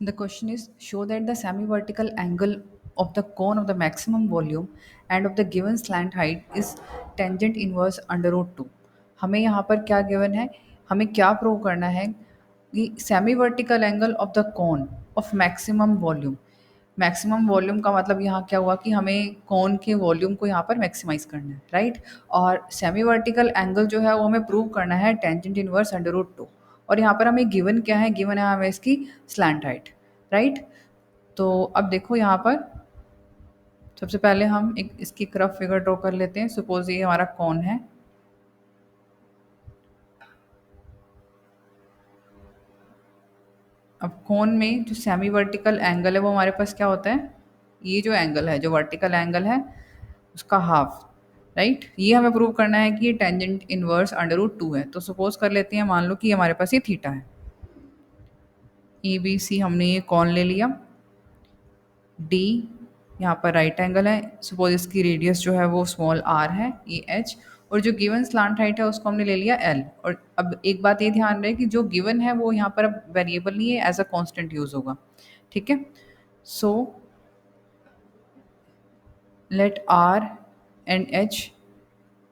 The question is show that the semi-vertical angle of the cone of the maximum volume and of the given slant height is tangent inverse under root 2. हमें यहाँ पर क्या given है, हमें क्या prove करना है कि semi vertical angle of the cone of maximum volume. Maximum volume का मतलब यहाँ क्या हुआ कि हमें कोन के वॉल्यूम को यहाँ पर मैक्सिमाइज करना है, राइट। और सेमी वर्टिकल एंगल जो है वो हमें प्रूव करना है टेंजेंट इनवर्स अंडर रूट 2। और यहाँ पर हमें गिवन क्या है, गिवन है हमें इसकी स्लैंट हाइट, राइट। तो अब देखो यहाँ पर सबसे पहले हम एक इसकी एक रफ फिगर ड्रॉ कर लेते हैं। सपोज ये हमारा कौन है। अब कोन में जो सेमी वर्टिकल एंगल है वो हमारे पास क्या होता है, ये जो एंगल है, जो वर्टिकल एंगल है उसका हाफ, राइट। ये हमें प्रूव करना है कि ये टेंजेंट इनवर्स अंडर रूट 2 है। तो सपोज कर लेते हैं, मान लो कि हमारे पास ये थीटा है, ए बी सी हमने ये कॉन ले लिया, डी यहाँ पर राइट एंगल है, सपोज इसकी रेडियस जो है वो स्मॉल आर है, ये एच, और जो गिवन स्लांट हाइट है उसको हमने ले लिया एल। और अब एक बात ये ध्यान रहे कि जो गिवन है वो यहाँ पर अब वेरिएबल नहीं है, एज अ कांस्टेंट यूज होगा, ठीक है। So let R and H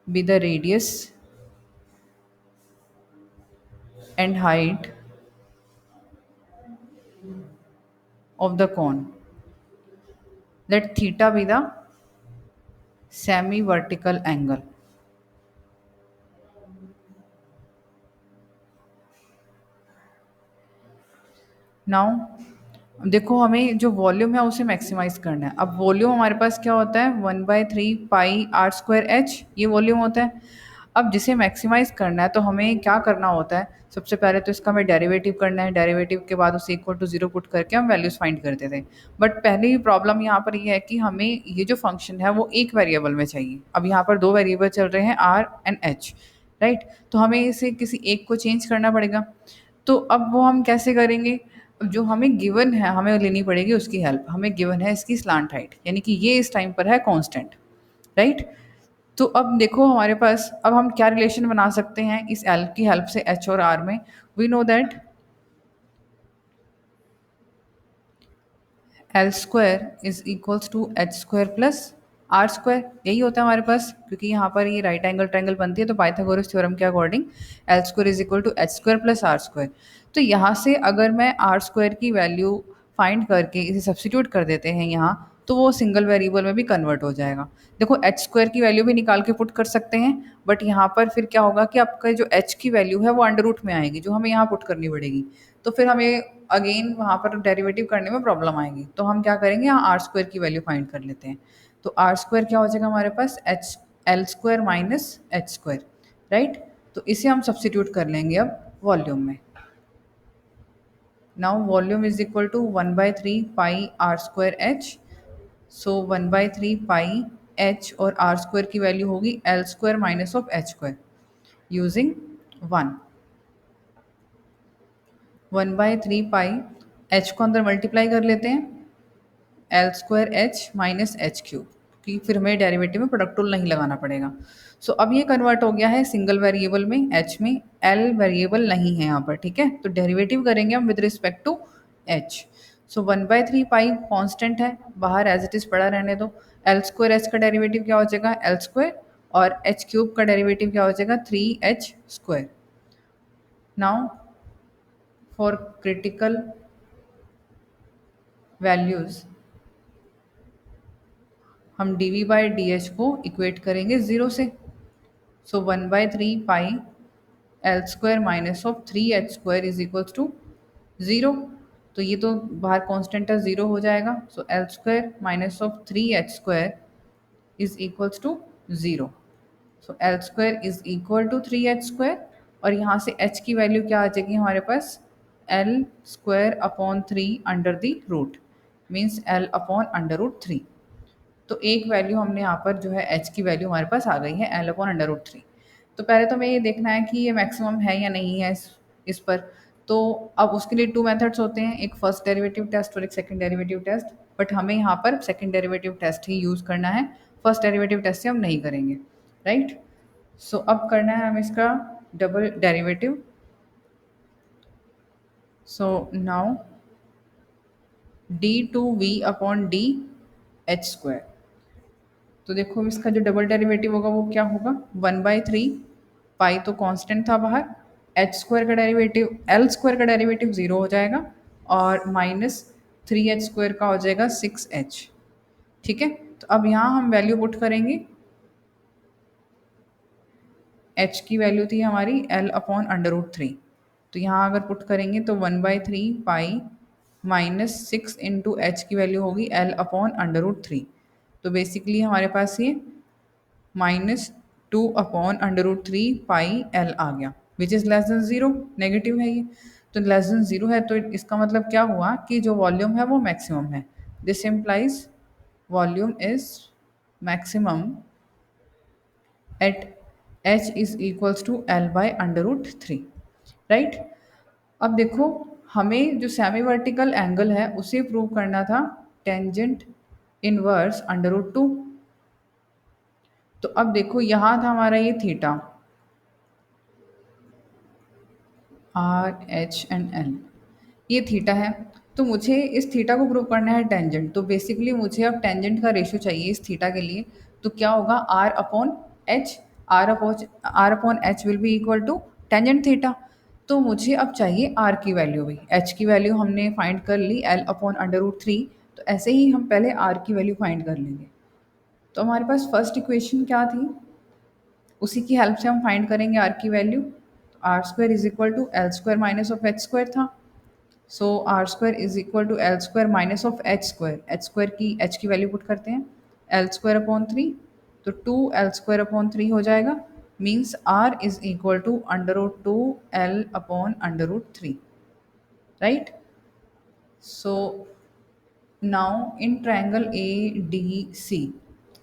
be the radius and height of the cone. Let theta be the semi-vertical angle. Now देखो हमें जो वॉल्यूम है उसे मैक्सिमाइज करना है। अब वॉल्यूम हमारे पास क्या होता है, 1/3 पाई r² h, ये वॉल्यूम होता है। अब जिसे मैक्सिमाइज करना है तो हमें क्या करना होता है, सबसे पहले तो इसका हमें डेरिवेटिव करना है। डेरिवेटिव के बाद उसे इक्वल टू 0 पुट करके हम वैल्यूज फाइंड करते थे। बट पहले ही प्रॉब्लम यहाँ पर ये है कि हमें ये जो फंक्शन है वो एक वेरिएबल में चाहिए। अब यहाँ पर दो वेरिएबल चल रहे हैं, आर एंड एच, राइट। तो हमें इसे किसी एक को चेंज करना पड़ेगा। तो अब वो हम कैसे करेंगे, अब जो हमें गिवन है हमें लेनी पड़ेगी उसकी हेल्प। हमें गिवन है इसकी स्लांट हाइट, यानी कि ये इस टाइम पर है कांस्टेंट, राइट। तो अब देखो हमारे पास अब हम क्या रिलेशन बना सकते हैं इस एल की हेल्प से, एच और आर में। We know that L square is equals to H square plus R square, यही होता है हमारे पास। क्योंकि यहाँ पर ये राइट एंगल ट्रायंगल बनती है तो पाइथागोरस थ्योरम के according L square is equal to H square plus R square. तो यहाँ से अगर मैं आर स्क्वायर की वैल्यू फाइंड करके इसे सब्सटीट्यूट कर देते हैं यहाँ, तो वो सिंगल वेरिएबल में भी कन्वर्ट हो जाएगा। देखो एच स्क्वायर की वैल्यू भी निकाल के पुट कर सकते हैं, बट यहाँ पर फिर क्या होगा कि आपका जो एच की वैल्यू है वो अंडर रूट में आएगी, जो हमें यहाँ पुट करनी पड़ेगी। तो फिर हमें अगेन वहाँ पर डेरिवेटिव करने में प्रॉब्लम आएगी। तो हम क्या करेंगे, यहाँ आर स्क्वायर की वैल्यू फाइंड कर लेते हैं। तो आर स्क्वायर क्या हो जाएगा हमारे पास, H L square minus H square, right. तो इसे हम सब्सटीट्यूट कर लेंगे अब वॉल्यूम में। Now volume is equal to 1/3 pi r² h। So 1/3 pi h और आर स्क्वायर की वैल्यू होगी L square minus of H square using 1। 1/3 pi H को अंदर मल्टीप्लाई कर लेते हैं, L square H minus H cube, कि फिर हमें डेरिवेटिव में प्रोडक्ट रूल नहीं लगाना पड़ेगा। सो अब ये कन्वर्ट हो गया है सिंगल वेरिएबल में, एच में। एल वेरिएबल नहीं है यहाँ पर, ठीक है। तो डेरिवेटिव करेंगे हम with respect to H. So 1/3 pi constant है, बाहर एज इट इज़ पड़ा रहने दो। एल स्क्वायर एच का डेरिवेटिव क्या हो जाएगा, एल स्क्वायर, और एच क्यूब का डेरिवेटिव क्या हो जाएगा, 3h²। Now for critical values हम D V by D H को इक्वेट करेंगे ज़ीरो से। So 1/3 pi L square minus of 3h² is equals to zero. तो ये तो बाहर कांस्टेंट है, ज़ीरो हो जाएगा। So L square minus of 3h² is equals to zero. So L square is equal to 3h²। और यहाँ से h की वैल्यू क्या आ जाएगी हमारे पास, L square upon 3 under the root, means L upon under root 3। तो एक वैल्यू हमने यहाँ पर जो है एच की वैल्यू हमारे पास आ गई है एल अपॉन अंडर रूट 3। तो पहले तो हमें ये देखना है कि ये मैक्सिमम है या नहीं है इस पर। तो अब उसके लिए टू मेथड्स होते हैं, एक फर्स्ट डेरिवेटिव टेस्ट और एक सेकंड डेरिवेटिव टेस्ट। बट हमें यहाँ पर सेकंड डेरिवेटिव टेस्ट ही यूज़ करना है, फर्स्ट डेरिवेटिव टेस्ट से हम नहीं करेंगे, राइट। सो अब करना है हमें इसका double derivative. So now d2v/d h²। तो देखो इसका जो डबल डेरिवेटिव होगा वो क्या होगा, 1/3 पाई तो कांस्टेंट था बाहर, h² का डेरिवेटिव l² का डेरिवेटिव 0 हो जाएगा और -3h² का हो जाएगा 6h। ठीक है, तो अब यहाँ हम वैल्यू पुट करेंगे। h की वैल्यू थी हमारी l/√3, तो यहाँ अगर पुट करेंगे तो 1/3 पाई -6 इंटू एच की वैल्यू होगी l/√3। तो बेसिकली हमारे पास ये -2/√3 पाई एल आ गया, which is less than zero. Negative है ये, तो लेस देन ज़ीरो है तो इसका मतलब क्या हुआ कि जो वॉल्यूम है वो मैक्सिमम है। This implies volume is maximum at h is equals to l/√3, right. अब देखो हमें जो सेमी वर्टिकल एंगल है उसे प्रूव करना था टेंजेंट इनवर्स √2। तो अब देखो यहाँ था हमारा ये theta, R, H and L, ये थीटा है। तो मुझे इस थीटा को प्रूव करना है टेंजेंट, तो बेसिकली मुझे अब टेंजेंट का रेशियो चाहिए इस थीटा के लिए। तो क्या होगा, R/H, R/H will be equal to tangent theta. तो मुझे अब चाहिए R की वैल्यू भी, H की वैल्यू हमने फाइंड कर ली l/√3, तो ऐसे ही हम पहले R की वैल्यू फाइंड कर लेंगे। तो हमारे पास फर्स्ट इक्वेशन क्या थी, उसी की हेल्प से हम फाइंड करेंगे R की वैल्यू। R² is equal to l² minus of h² था। सो R² is equal to l² minus of h² h की वैल्यू पुट करते हैं l²/3, तो 2l²/3 हो जाएगा। Means R is equal to √2 l/√3, right. So now in triangle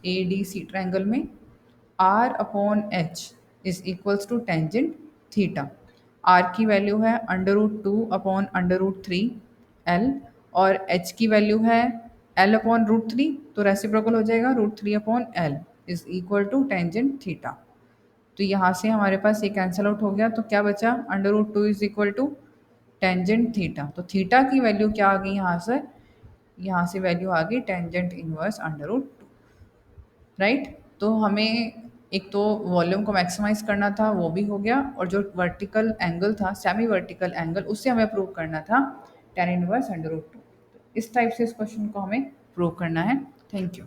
ADC triangle में R/H is equals to tangent theta. R की value है √2/√3 L और H की वैल्यू है l/√3, तो रेसिप्रोकल हो जाएगा √3/L is equal to tangent theta. तो यहाँ से हमारे पास ये कैंसिल आउट हो गया, तो क्या बचा, √2 is equal to tangent theta. तो थीटा की वैल्यू क्या आ गई यहाँ से वैल्यू आ गई टेंजेंट इनवर्स √2, राइट। तो हमें एक तो वॉल्यूम को मैक्सिमाइज करना था, वो भी हो गया, और जो वर्टिकल एंगल था, सेमी वर्टिकल एंगल, उससे हमें प्रूव करना था tan इनवर्स √2। इस टाइप से इस क्वेश्चन को हमें प्रूव करना है। Thank you.